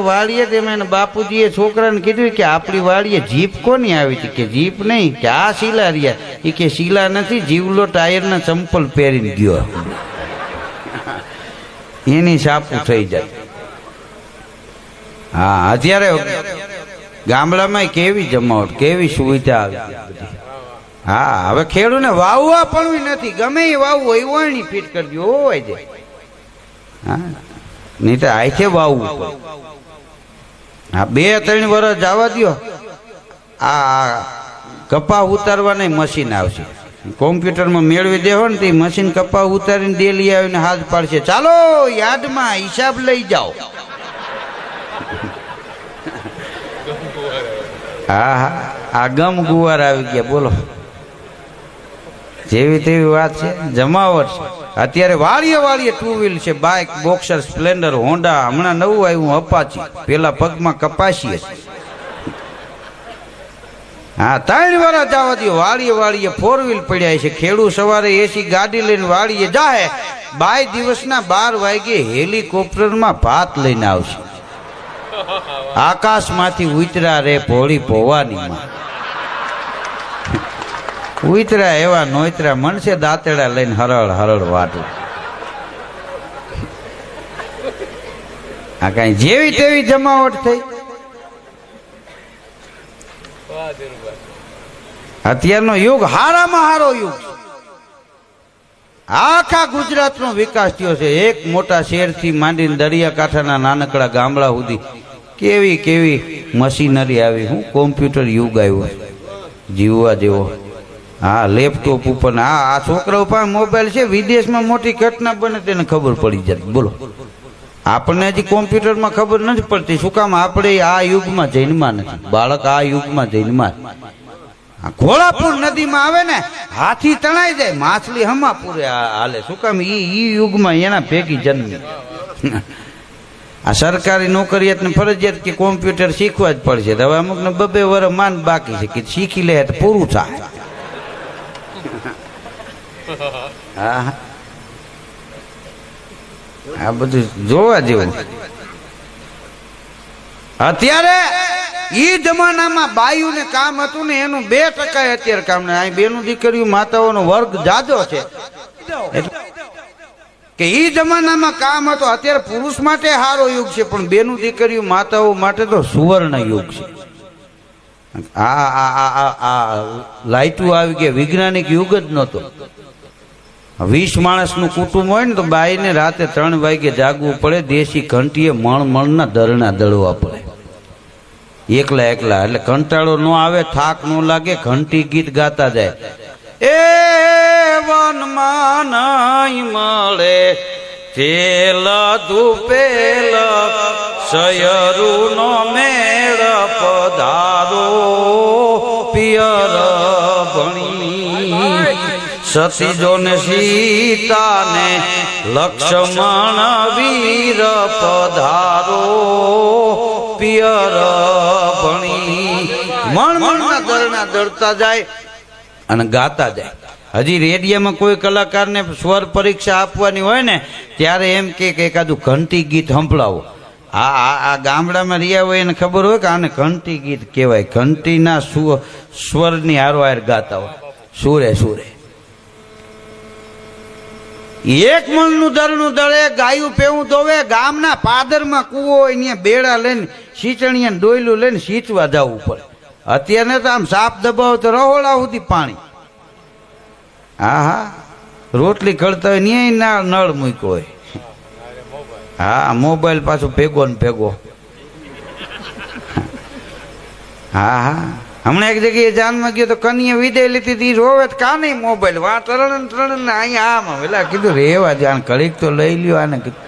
વાડીએ તેમાં બાપુજીએ છોકરાને કીધું કે આપણી વાડીએ જીપ કોની આવી હતી કે જીપ નહીં કે આ શીલા રહ્યા એ કે શીલા નથી જીવલો ટાયરના ચંપલ પહેરીને ગયો એની સાપું થઈ જાય હા અત્યારે ગામડામાં કેવી જમાવટ કેવી સુવિધા આવી હા હવે ખેડૂને વાવવા પણ નથી ગમે એ વાવવું હોય વળણી ફીટ કરજો હોય છે હા નહીં તો આખે વાવવું હા 2-3 વર્ષ જવા દો આ કપા ઉતારવાના મશીન આવશે કોમ્પ્યુટરમાં મેળવી દેવો ને તે મશીન કપા ઉતારીને ડેલી આવીને હાથ પાડશે ચાલો યાદમાં હિસાબ લઈ જાઓ હા હા આ ગમ ગુવાર આવી ગયા બોલો જેવી તેવી વાત છે જમાવટ છે અત્યારે વાળીએ 2 વ્હીલ છે બાઇક બોક્સર સ્પ્લેન્ડર હોન્ડા હમણાં નવું આવ્યું અપાચી પેલા પગમાં કપાસી હા 3 વર્ષ જવા દો વાળીએ 4 વ્હીલ પડ્યા છે ખેડૂત સવારે એસી ગાડી લઈને વાળીએ જાય 22 દિવસના 12 વાગે હેલિકોપ્ટરમાં ભાત લઈને આવશે આકાશમાંથી ઉતરા રે ભોળી ભોવાની ઉતરા એવા નોતરા મનસે દાંતેડા લઈને હરળ વાટું આ કઈ જેવી તેવી જમાવટ થઈ અત્યારનો યુગ હારામાં હારો યુગ આખા ગુજરાતનો વિકાસ થયો છે એક મોટા શહેરથી માંડીને દરિયાકાંઠાના નાનકડા ગામડા સુધી કેવી મશીનરી આવી હું કોમ્પ્યુટર યુગ આવ્યો જીવવા જેવો હા લેપટોપ ઉપર આ છોકરાઓ પાસે મોબાઈલ છે વિદેશમાં મોટી ઘટના બને તેને ખબર પડી જાય બોલો આપણને હજી કોમ્પ્યુટરમાં ખબર નથી પડતી શું કામ આપણે આ યુગમાં જન્મા નથી બાળક આ યુગમાં જન્મા ઘોડાપુર નદીમાં આવે ને હાથી તણાઈ જાય માછલી હમાપુરે હાલે શું કામ ઈ યુગમાં એના ભેગી જન્મી આ સરકારી નોકરિયાતને ફરજિયાત કે કોમ્પ્યુટર શીખવા જ પડશે હવે અમુકને 2 વર્ષ માંડ બાકી છે કે શીખી લે તો પૂરું થાય હા આ બધું જોવા જેવું અત્યારે ઈ જમાનામાં બાયુને કામ હતું ને એનું 2% અત્યારે કામ ને અહીં બેનું દીકરીઓ માતાઓનો વર્ગ જાજો છે કે ઈ જમાનામાં કામ હતો અત્યારે પુરુષ માટે સારો યુગ છે પણ બેનું દીકરીઓ માતાઓ માટે તો સુવર્ણ યુગ છે આ લાઈટું આવી ગયા વૈજ્ઞાનિક યુગ જ નહોતો 20 માણસનું કુટુંબ હોય ને તો બાઈને રાતે 3 વાગે જાગવું પડે દેશી ઘંટીએ મણના દરણા દળવા પડે એકલા એટલે કંટાળો ન આવે થાક ન લાગે ઘંટી ગીત ગાતા જાય એ વનમાં નહીં મળે તેલ ધૂપેલ સયરુનો મેળ પધારો પિયર ભણી સતીજોને સીતાને લક્ષ્મણ વીર પધારો પિયર ભણી મણના દરના દળતા જાય અને ગાતા જાય હજી રેડિયોમાં કોઈ કલાકારને સ્વર પરીક્ષા આપવાની હોય ને ત્યારે એમ કે એકાદું ઘંટી ગીત સંભળાવો આ ગામડામાં રહ્યા હોય એને ખબર હોય કે આને ઘંટી ગીત કહેવાય ઘંટીના સ્વરની હારોહાર ગાતા હોય સુરે એક મણનું દરનું દળે ગાયું પેવું ધોવે ગામના પાદરમાં કૂવો હોય ત્યાં બેડા લઈને સીચણીયા ડોયલું લઈને સીંચવા જવું પડે અત્યારે તો આમ સાપ દબાવો તો રહોડા સુધી પાણી હા રોટલી કરતા હોય ન્યાય ના નળ મૂક્યો હોય હા મોબાઈલ પાછો ભેગો ને ભેગો હા હમણાં એક જગ્યાએ જાનમાં ગયો તો કન્યા વિદાય લીધી હતી રોવે તો કા નહીં મોબાઈલ વા ત્રણ ને અહીંયા આમ પેલા કીધું રેવા જાણ ઘડીક તો લઈ લ્યો આને કીધું